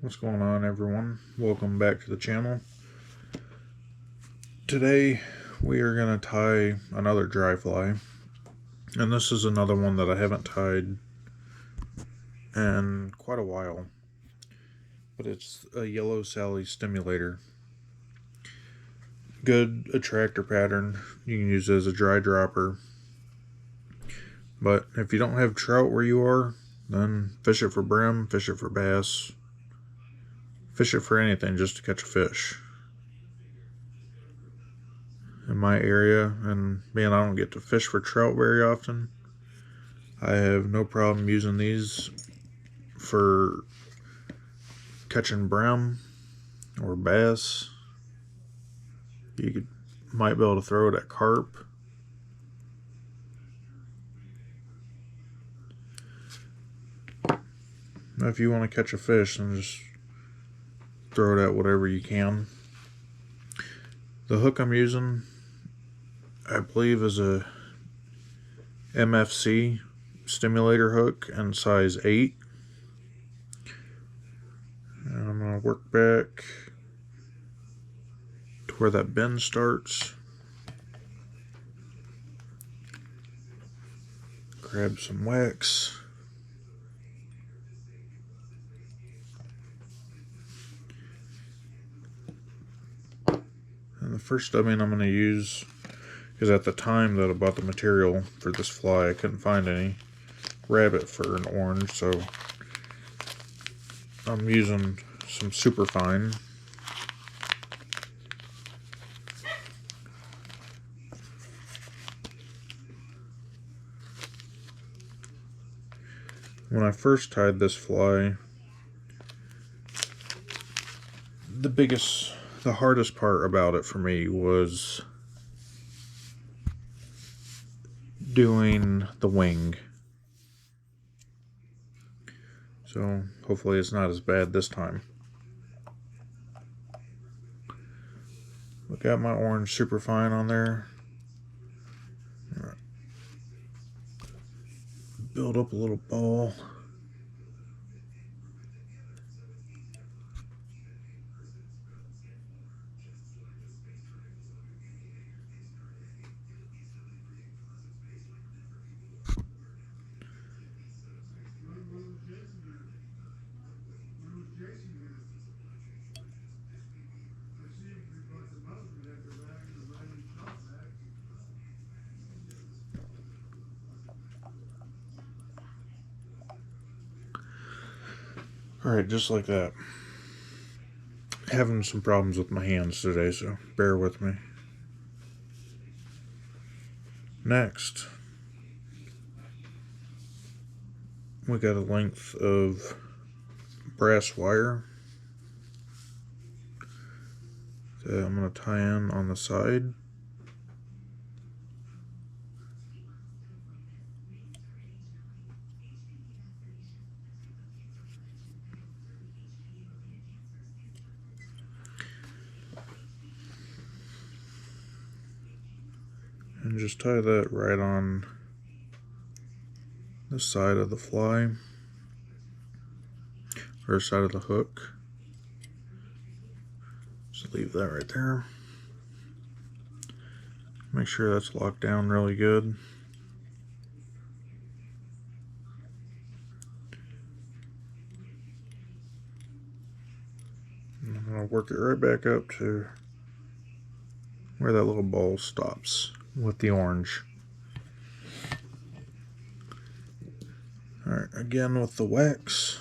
What's going on, everyone? Welcome back to the channel. Today we are going to tie another dry fly, and this is another one that I haven't tied in quite a while, but it's a yellow Sally stimulator. Good attractor pattern. You can use it as a dry dropper, but if you don't have trout where you are, then fish it for brim, fish it for bass, fish it for anything just to catch a fish. In my area, and man, I don't get to fish for trout very often, I have no problem using these for catching brim or bass. Might be able to throw it at carp. If you want to catch a fish, then just throw it at whatever you can. The hook I'm using, I believe, is a MFC stimulator hook in size 8. And I'm going to work back to where that bend starts. Grab some wax. And the first dubbing I'm going to use, because at the time that I bought the material for this fly, I couldn't find any rabbit for an orange, so I'm using some superfine. When I first tied this fly, the hardest part about it for me was doing the wing. So hopefully it's not as bad this time. I got my orange superfine on there. Build up a little ball. Alright, just like that. Having some problems with my hands today, so bear with me. Next, we got a length of brass wire that I'm going to tie in on the side. And just tie that right on the side of the fly, or side of the hook. Just leave that right there. Make sure that's locked down really good. And I'm going to work it right back up to where that little ball stops with the orange. Alright, again with the wax.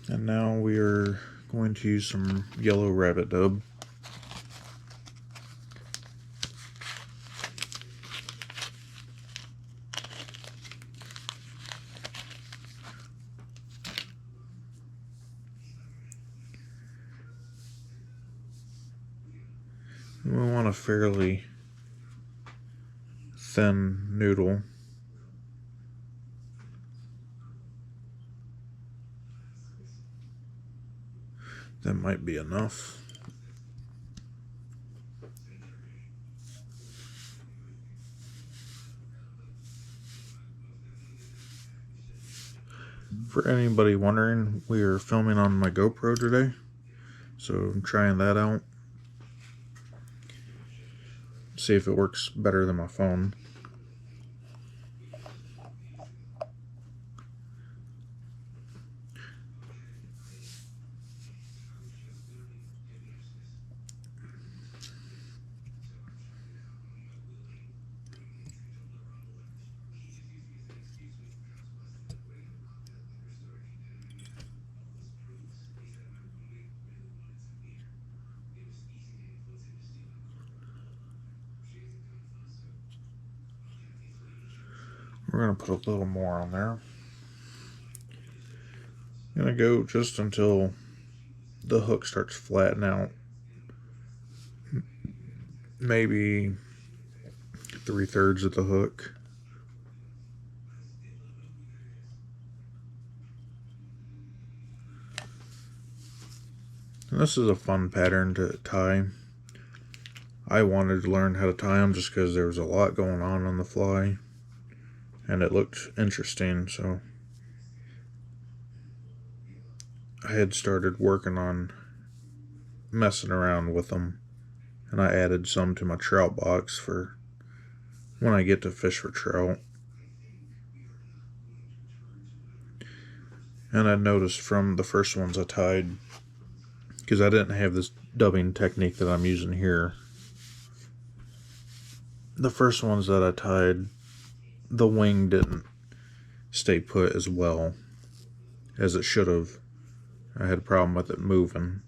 And now we are going to use some yellow rabbit dub. We want a fairly thin noodle. That might be enough. For anybody wondering, we are filming on my GoPro today, so I'm trying that out. See if it works better than my phone. We're going to put a little more on there. I'm going to go just until the hook starts flattening out. Maybe 3/3 of the hook. And this is a fun pattern to tie. I wanted to learn how to tie them just because there was a lot going on the fly. And it looked interesting, so I had started working on messing around with them, and I added some to my trout box for when I get to fish for trout. And I noticed from the first ones I tied, because I didn't have this dubbing technique that I'm using here, the first ones that I tied, the wing didn't stay put as well as it should have. I had a problem with it moving.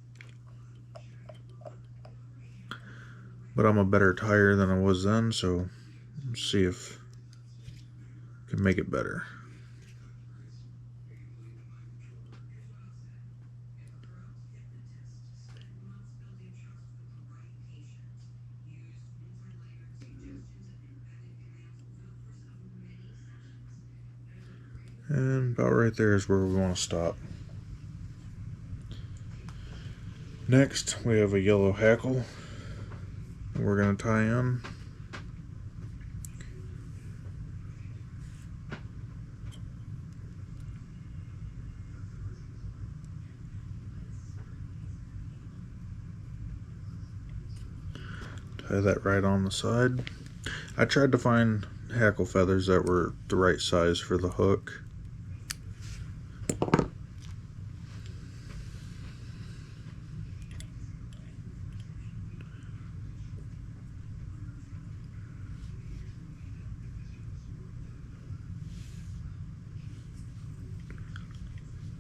But I'm a better tyer than I was then, so let's see if I can make it better. And about right there is where we want to stop. Next, we have a yellow hackle we're going to tie in. Tie that right on the side. I tried to find hackle feathers that were the right size for the hook.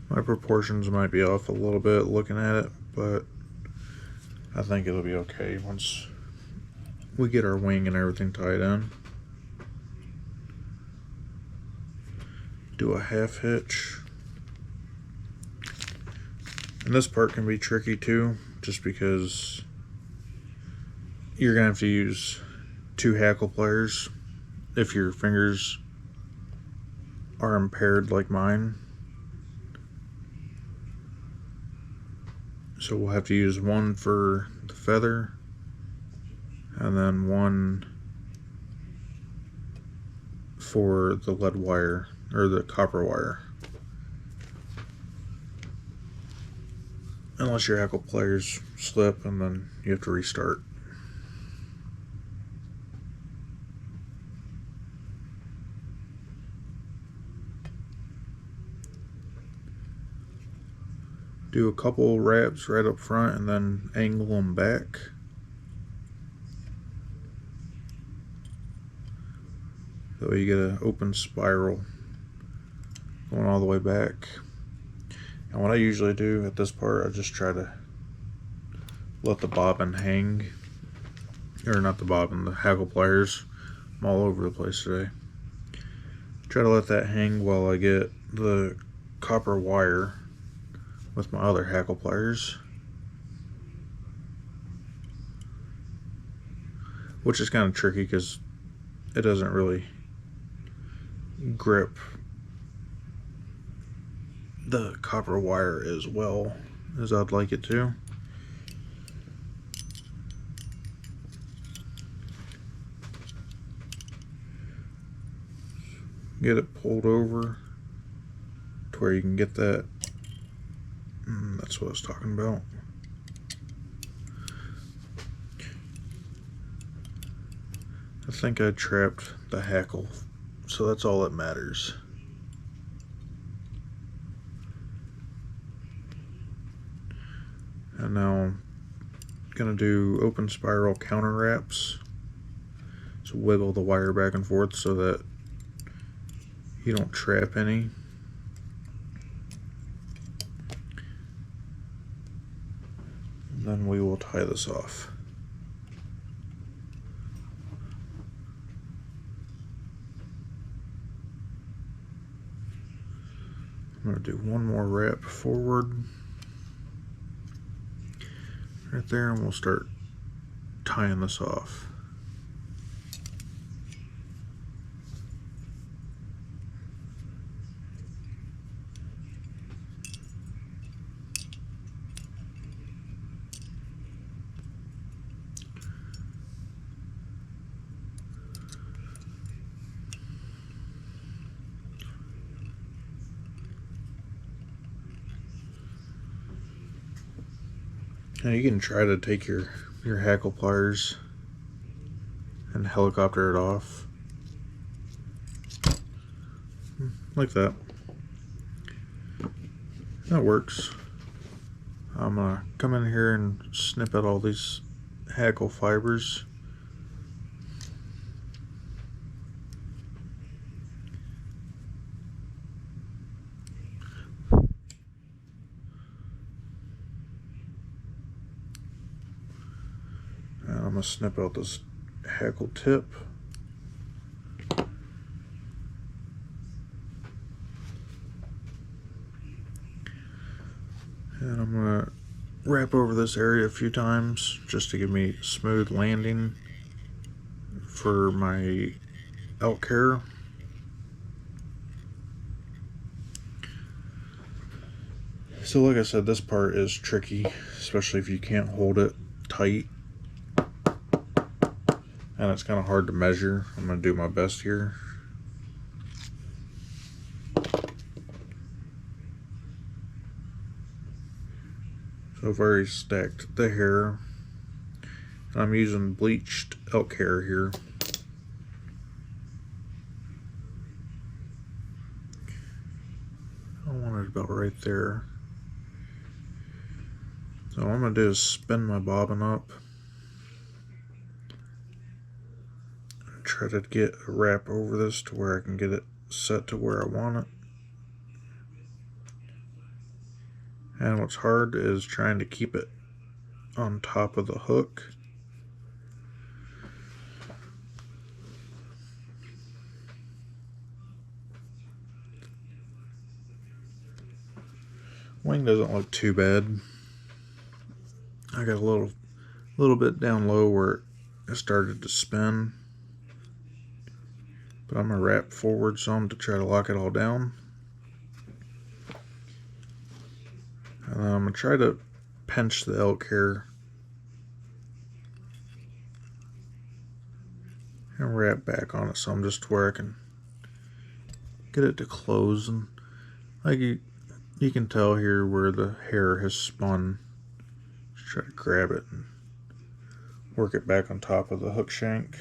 My proportions might be off a little bit looking at it, but I think it'll be okay once we get our wing and everything tied in. Do a half hitch. And this part can be tricky too, just because you're going to have to use 2 hackle pliers if your fingers are impaired like mine. So we'll have to use one for the feather and then one for the lead wire or the copper wire. Unless your hackle pliers slip and then you have to restart. Do a couple wraps right up front and then angle them back. That way you get an open spiral going all the way back. And what I usually do at this part, I just try to let the bobbin hang. Or not the bobbin, the hackle pliers. I'm all over the place today. Try to let that hang while I get the copper wire with my other hackle pliers, which is kind of tricky because it doesn't really grip the copper wire as well as I'd like it to. Get it pulled over to where you can get that. That's what I was talking about. I think I trapped the hackle, so that's all that matters. And now I'm going to do open spiral counter wraps. So wiggle the wire back and forth so that you don't trap any. And then we will tie this off. I'm going to do one more wrap forward right there, and we'll start tying this off. Now you can try to take your hackle pliers and helicopter it off. Like that. That works. I'm gonna come in here and snip out all these hackle fibers. And I'm gonna snip out this hackle tip. And I'm gonna wrap over this area a few times just to give me smooth landing for my elk hair. So like I said, this part is tricky, especially if you can't hold it tight. And it's kind of hard to measure. I'm going to do my best here. So I've already stacked the hair. I'm using bleached elk hair here. I want it about right there. So what I'm going to do is spin my bobbin up. Try to get a wrap over this to where I can get it set to where I want it. And what's hard is trying to keep it on top of the hook. Wing doesn't look too bad. I got a little bit down low where it started to spin. But I'm going to wrap forward some to try to lock it all down. And I'm going to try to pinch the elk hair and wrap back on it some just where I can get it to close. And like you can tell here where the hair has spun. Just try to grab it and work it back on top of the hook shank.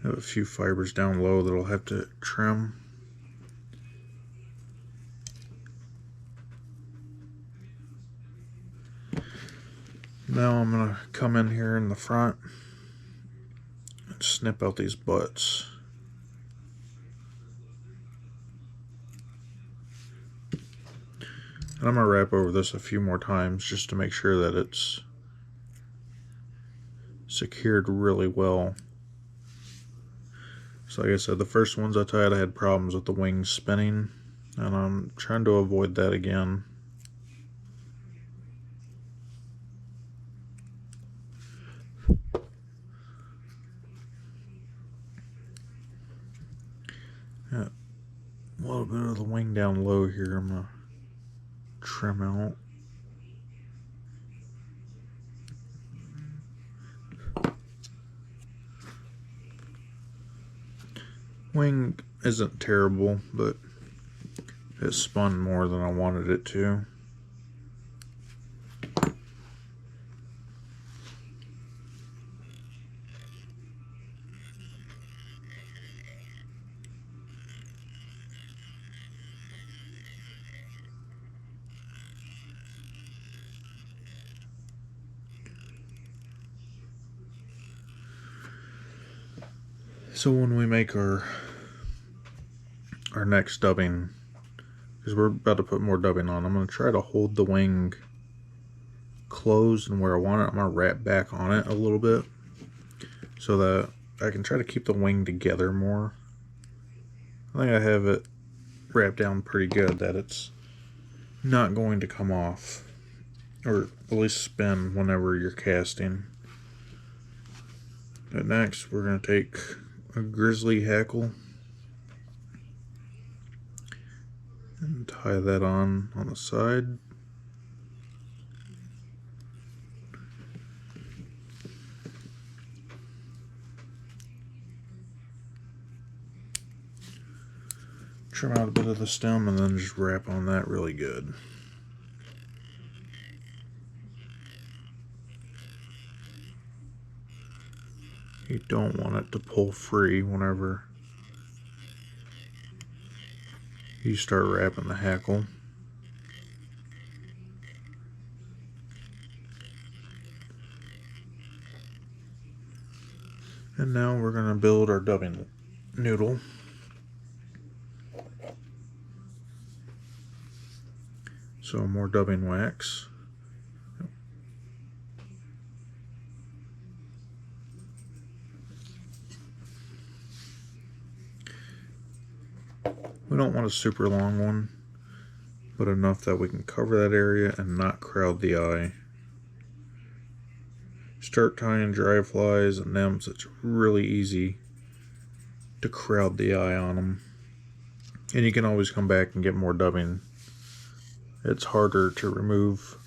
I have a few fibers down low that I'll have to trim. Now I'm going to come in here in the front and snip out these butts. And I'm going to wrap over this a few more times just to make sure that it's secured really well. So like I said, the first ones I tied, I had problems with the wings spinning, and I'm trying to avoid that again. Yeah, a little bit of the wing down low here I'm going to trim out. Wing isn't terrible, but it spun more than I wanted it to. So when we make our next dubbing, because we're about to put more dubbing on, I'm going to try to hold the wing closed and where I want it. I'm going to wrap back on it a little bit so that I can try to keep the wing together more. I think I have it wrapped down pretty good that it's not going to come off, or at least spin whenever you're casting. But next we're going to take a grizzly hackle and tie that on the side. Trim out a bit of the stem and then just wrap on that really good. You don't want it to pull free whenever you start wrapping the hackle. And now we're going to build our dubbing noodle. So more dubbing wax. We don't want a super long one, but enough that we can cover that area and not crowd the eye. Start tying dry flies and nymphs, it's really easy to crowd the eye on them. And you can always come back and get more dubbing. It's harder to remove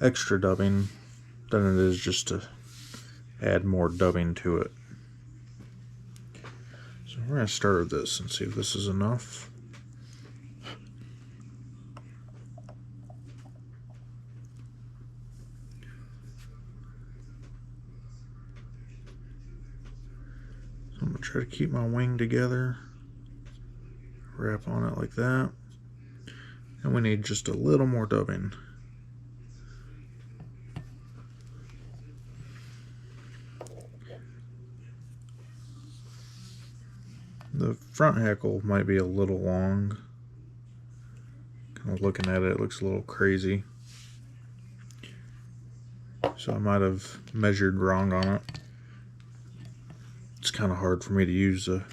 extra dubbing than it is just to add more dubbing to it. So we're going to start with this and see if this is enough. So I'm going to try to keep my wing together. Wrap on it like that. And we need just a little more dubbing. The front hackle might be a little long. Kind of looking at it, it looks a little crazy. So I might have measured wrong on it. It's kind of hard for me to use a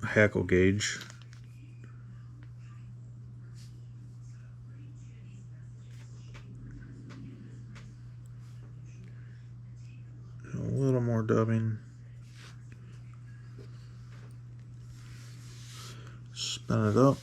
hackle gauge. A little more dubbing. Spin it up.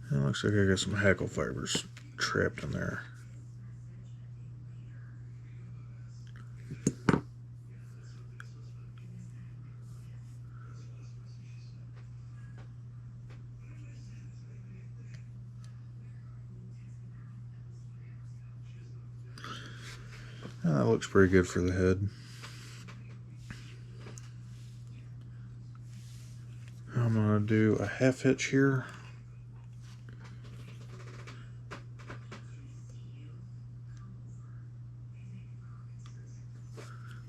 And it looks like I got some hackle fibers trapped in there. That looks pretty good for the head. I'm going to do a half hitch here.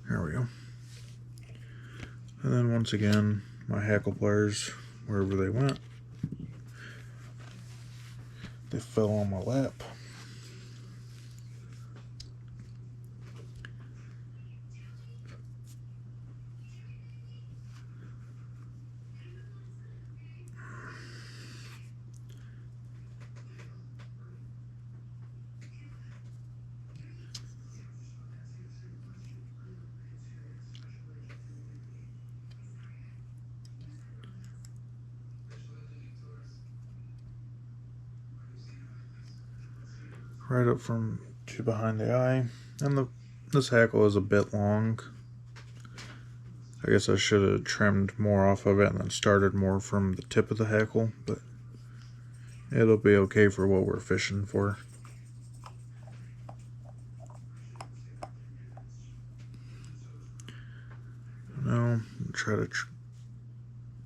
There we go. And then once again, my hackle pliers, wherever they went, they fell on my lap. right up from to behind the eye. And this hackle is a bit long. I guess I should have trimmed more off of it and then started more from the tip of the hackle, but it'll be okay for what we're fishing for. Now, try to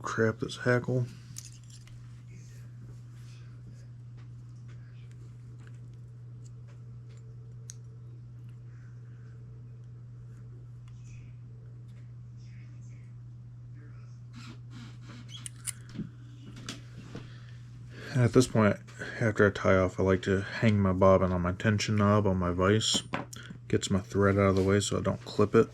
crap this hackle. And at this point, after I tie off, I like to hang my bobbin on my tension knob on my vise. Gets my thread out of the way so I don't clip it.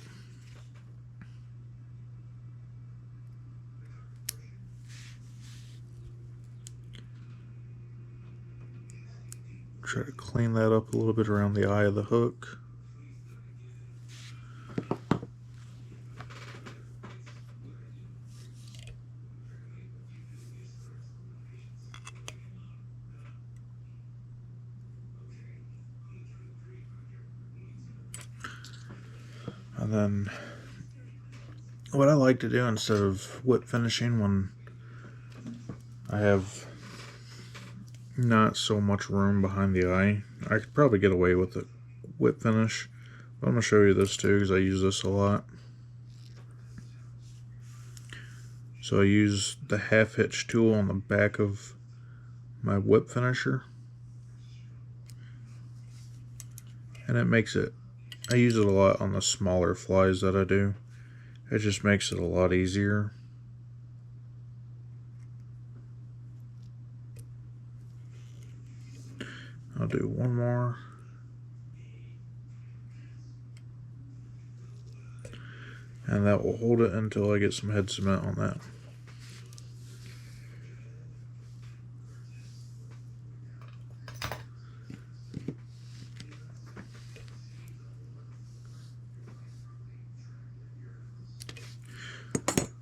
Try to clean that up a little bit around the eye of the hook. And then what I like to do instead of whip finishing when I have not so much room behind the eye, I could probably get away with a whip finish, but I'm going to show you this too because I use this a lot. So I use the half hitch tool on the back of my whip finisher, and it makes it, I use it a lot on the smaller flies that I do. It just makes it a lot easier. I'll do one more. And that will hold it until I get some head cement on that.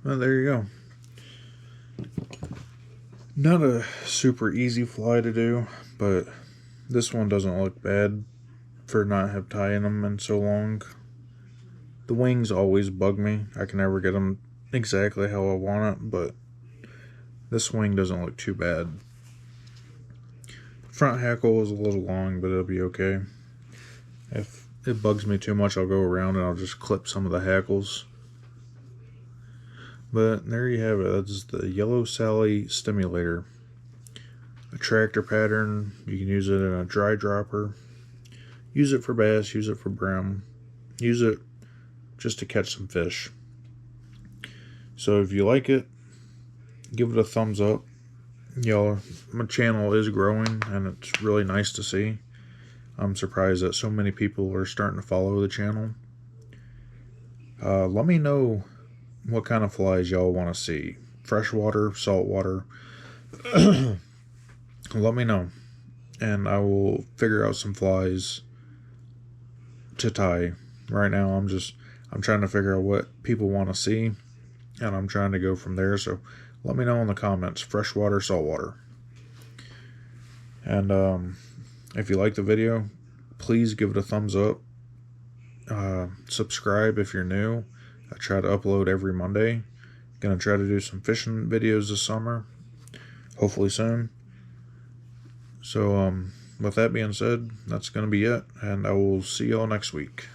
Well, there you go. Not a super easy fly to do, but this one doesn't look bad for not have tying them in so long. The wings always bug me. I can never get them exactly how I want it, but this wing doesn't look too bad. Front hackle is a little long, but it'll be okay. If it bugs me too much, I'll go around and I'll just clip some of the hackles. But there you have it. That's the Yellow Sally stimulator. Attractor pattern. You can use it in a dry dropper. Use it for bass, use it for brim. Use it just to catch some fish. So if you like it, give it a thumbs up. Y'all, my channel is growing and it's really nice to see. I'm surprised that so many people are starting to follow the channel. Let me know what kind of flies y'all want to see. Freshwater, saltwater. Let me know, and I will figure out some flies to tie. Right now I'm trying to figure out what people want to see, and I'm trying to go from there. So let me know in the comments, freshwater, saltwater. And if you like the video, please give it a thumbs up. Subscribe if you're new. I try to upload every Monday. Gonna try to do some fishing videos this summer, hopefully soon. So with that being said, that's gonna be it, and I will see y'all next week.